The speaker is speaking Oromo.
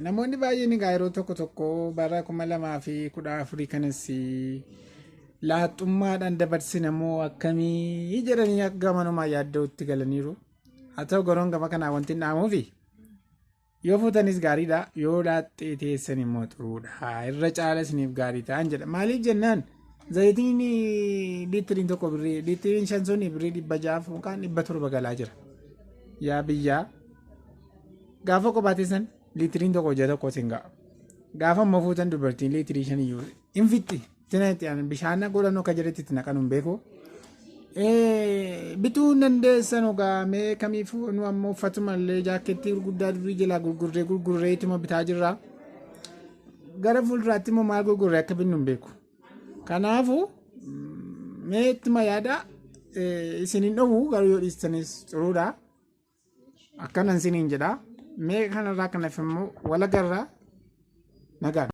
Namoonni baay'een egaa yeroo tokko tokko bara 2014 kanas laaxummaadhaan dabarsine moo akkamii jedhanii akka manuma yaaddootti galaniiru. Haa ta'u garoon gama kanaa wanti hin dhaamuufi yoo fuutanis gaariidha yoo laaxxee teessan immoo xuruudha irra caala isiniif gaarii ta'an jedha. Maaliif jennaan zayitiin liitiriin tokko birrii liitiriin 500 birrii 600 yookaan 700 galaa jira. Yaa biyyaa gaafa qophaatisan liitiriin tokko hojjaa tokko siin ga'a. Gaafa ammoo fuutan dubartiin liitirii 5 iyyuu hin fixxi. Bishaan godhan akka jiretti itti naqan hin beeku. Bituu dandeessan ogaamee kamiifuu nu ammoo uffatuma illee jaakkeettii gurguddaa durii jalaa gurgurree ituma bitaa jirra. Gara fuulduraatti immoo maal gurgurree akka binnu hin beeku. Kanaafuu mee ittuma yaada isin hin dhowwu garuu yoo dhiistanis xuruudha. Akkanan isiniin jedha. Mee kanarraa kanaaf immoo walagarraa nagaan.